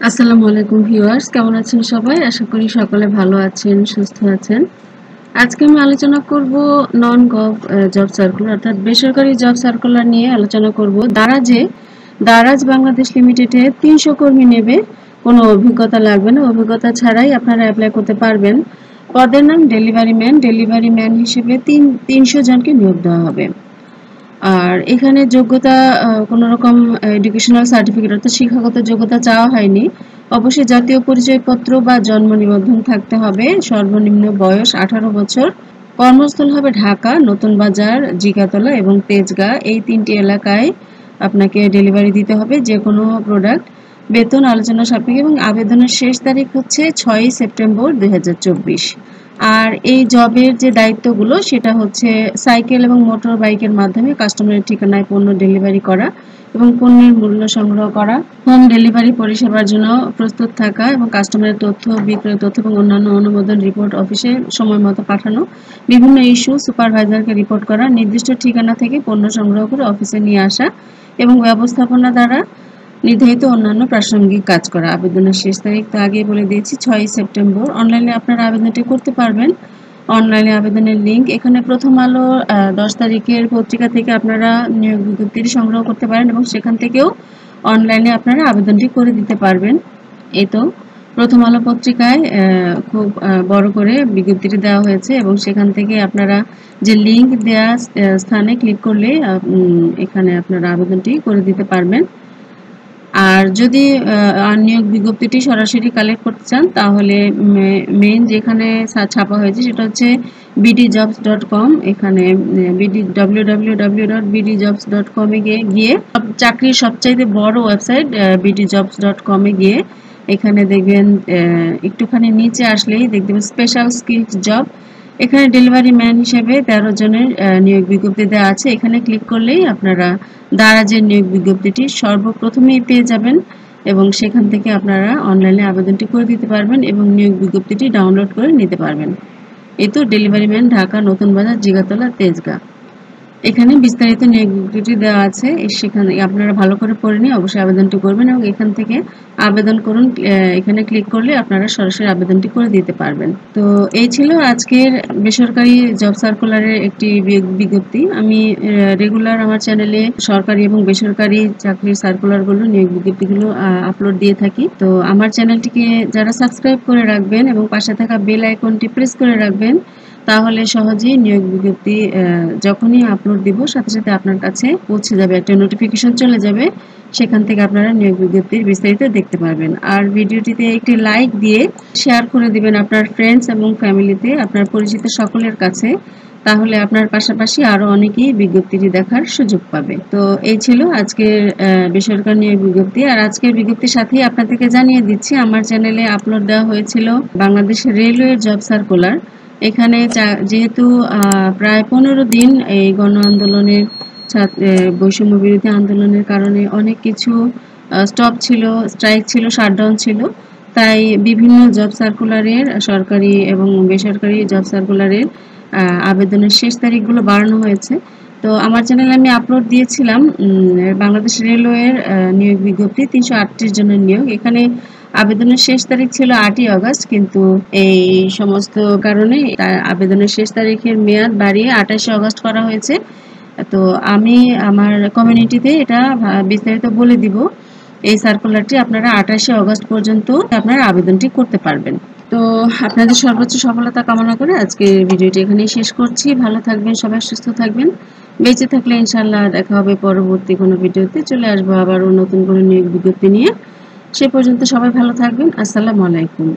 আসসালামু আলাইকুম ভিউয়ার্স, কেমন আছেন সবাই? আশা করি সকলে ভালো আছেন, সুস্থ আছেন। আজকে আমি আলোচনা করব নন গভ জব সার্কুলার অর্থাৎ বেসরকারি জব সার্কুলার নিয়ে আলোচনা করব। দারাজ বাংলাদেশ লিমিটেডে ৩০০ কর্মী নেবে, কোনো অভিজ্ঞতা লাগবে না, অভিজ্ঞতা ছাড়াই আপনারা অ্যাপ্লাই করতে পারবেন। পদের নাম ডেলিভারি ম্যান হিসেবে ৩০০ জনকে নিয়োগ দেওয়া হবে। আর এখানে যোগ্যতা কোনো রকম এডুকেশনাল সার্টিফিকেট অর্থাৎ শিক্ষাগত যোগ্যতা চাওয়া হয়নি। অবশ্যই জাতীয় পরিচয়পত্র বা জন্ম নিবন্ধন থাকতে হবে। সর্বনিম্ন বয়স 18 বছর। কর্মস্থল হবে ঢাকা, নতুন বাজার, জিগাতলা এবং তেজগাঁ, এই 3টি এলাকায় আপনাকে ডেলিভারি দিতে হবে যে কোনো প্রোডাক্ট। বেতন আলোচনা সাপেক্ষে এবং আবেদনের শেষ তারিখ হচ্ছে 6 সেপ্টেম্বর 2024। আর এই জবের যে দায়িত্বগুলো সেটা হচ্ছে সাইকেল এবং মোটর বাইকের মাধ্যমে কাস্টমারের ঠিকানায় পণ্য ডেলিভারি করা এবং পণ্যের মূল্য সংগ্রহ করা, হোম ডেলিভারি পরিষেবার জন্য প্রস্তুত থাকা এবং কাস্টমারের তথ্য, বিক্রয় তথ্য এবং অন্যান্য অনুমোদন রিপোর্ট অফিসে সময় মতো পাঠানো, বিভিন্ন ইস্যু সুপারভাইজারকে রিপোর্ট করা, নির্দিষ্ট ঠিকানা থেকে পণ্য সংগ্রহ করে অফিসে নিয়ে আসা এবং ব্যবস্থাপনা দ্বারা নির্ধারিত অন্যান্য প্রাসঙ্গিক কাজ করা। আবেদনের শেষ তারিখ তো আগেই বলে দিয়েছি, 6 সেপ্টেম্বর। অনলাইনে আপনারা আবেদনটি করতে পারবেন। অনলাইনে আবেদনের লিঙ্ক এখানে প্রথম আলো 10 তারিখের পত্রিকা থেকে আপনারা নিয়োগ বিজ্ঞপ্তিটি সংগ্রহ করতে পারেন এবং সেখান থেকেও অনলাইনে আপনারা আবেদনটি করে দিতে পারবেন। এই তো প্রথম আলো পত্রিকায় খুব বড় করে বিজ্ঞপ্তিটি দেওয়া হয়েছে এবং সেখান থেকে আপনারা যে লিঙ্ক দেওয়া স্থানে ক্লিক করলে এখানে আপনারা আবেদনটি করে দিতে পারবেন। আর যদি নিয়োগ বিজ্ঞপ্তিটি সরাসরি কালেক্ট করতে চান তাহলে মেইন যেখানে ছাপা হয়েছে সেটা হচ্ছে bdjobs.com। এখানে www.bdjobs.com এ গিয়ে চাকরির সবচাইতে বড় ওয়েবসাইট bdjobs.com এ গিয়ে এখানে দেখবেন একটুখানি নিচে আসলেই দেখবেন স্পেশাল স্কিলড জব। এখানে ডেলিভারি ম্যান হিসেবে 13 জনের নিয়োগ বিজ্ঞপ্তি দেওয়া আছে। এখানে ক্লিক করলেই আপনারা দারাজের নিয়োগ বিজ্ঞপ্তিটি সর্বপ্রথমেই পেয়ে যাবেন এবং সেখান থেকে আপনারা অনলাইনে আবেদনটি করে দিতে পারবেন এবং নিয়োগ বিজ্ঞপ্তিটি ডাউনলোড করে নিতে পারবেন। এই তো ডেলিভারি ম্যান, ঢাকা, নতুন বাজার, জিগাতলা, তেজগাঁ। এখানে বিস্তারিত নিয়োগ বিজ্ঞপ্তি দেওয়া আছে, সেখানে আপনারা ভালো করে পড়ে নিয়ে অবশ্যই আবেদনটি করবেন এবং এখান থেকে আবেদন করুন। এখানে ক্লিক করলে আপনারা সরাসরি আবেদনটি করে দিতে পারবেন। তো এই ছিল আজকের বেসরকারি জব সার্কুলারের একটি বিজ্ঞপ্তি। আমি রেগুলার আমার চ্যানেলে সরকারি এবং বেসরকারি চাকরির সার্কুলারগুলো, নিয়োগ বিজ্ঞপ্তিগুলো আপলোড দিয়ে থাকি। তো আমার চ্যানেলটিকে যারা সাবস্ক্রাইব করে রাখবেন এবং পাশে থাকা বেল আইকনটি প্রেস করে রাখবেন তাহলে সহজেই নিয়োগ বিজ্ঞপ্তি যখনই আপলোড দিব সাথে সাথে আপনার কাছে পৌঁছে যাবে, একটা নোটিফিকেশন চলে যাবে, সেখান থেকে আপনারা নিয়োগ বিজ্ঞপ্তির বিস্তারিত দেখতে পারবেন। আর ভিডিওটিতে একটি লাইক দিয়ে শেয়ার করে দিবেন আপনার ফ্রেন্ডস এবং ফ্যামিলিতে, আপনার পরিচিত সকলের কাছে, তাহলে আপনার পাশাপাশি আরো অনেকেই বিজ্ঞপ্তিটি দেখার সুযোগ পাবে। তো এই ছিল আজকের বেসরকারি নিয়োগ বিজ্ঞপ্তি। আর আজকের বিজ্ঞপ্তির সাথেই আপনাদেরকে জানিয়ে দিচ্ছি আমার চ্যানেলে আপলোড দেওয়া হয়েছিল বাংলাদেশ রেলওয়ে জব সার্কুলার। এখানে যেহেতু প্রায় 15 দিন এই গণ আন্দোলনের বৈষম্য বিরোধী আন্দোলনের কারণে অনেক কিছু স্টপ ছিল, স্ট্রাইক ছিল, শাটডাউন ছিল, তাই বিভিন্ন জব সার্কুলারের, সরকারি এবং বেসরকারি জব সার্কুলারের আবেদনের শেষ তারিখগুলো বাড়ানো হয়েছে। তো আমার চ্যানেলে আমি আপলোড দিয়েছিলাম বাংলাদেশ রেলওয়ের নিয়োগ বিজ্ঞপ্তি, 338 জনের নিয়োগ। এখানে আবেদনের শেষ তারিখ ছিল 8ই আগস্ট, কিন্তু এই সমস্ত কারণে আবেদনের শেষ তারিখের মেয়াদ বাড়িয়ে 28শে আগস্ট করা হয়েছে। তো আমি আমার কমিউনিটিতে এটা বিস্তারিত বলে দিব। এই সার্কুলারটি আপনারা 28শে আগস্ট পর্যন্ত আপনারা আবেদনটি করতে পারবেন। তো আপনাদের সর্বোচ্চ সফলতা কামনা করে আজকে ভিডিওটি এখানেই শেষ করছি। ভালো থাকবেন সবাই, সুস্থ থাকবেন। বেঁচে থাকলে ইনশাআল্লাহ দেখা হবে পরবর্তী কোনো ভিডিওতে। চলে আসবো আবারও নতুন কোনো নিয়োগ বিজ্ঞপ্তি নিয়ে। সে পর্যন্ত সবাই ভালো থাকবেন। আসসালামু আলাইকুম।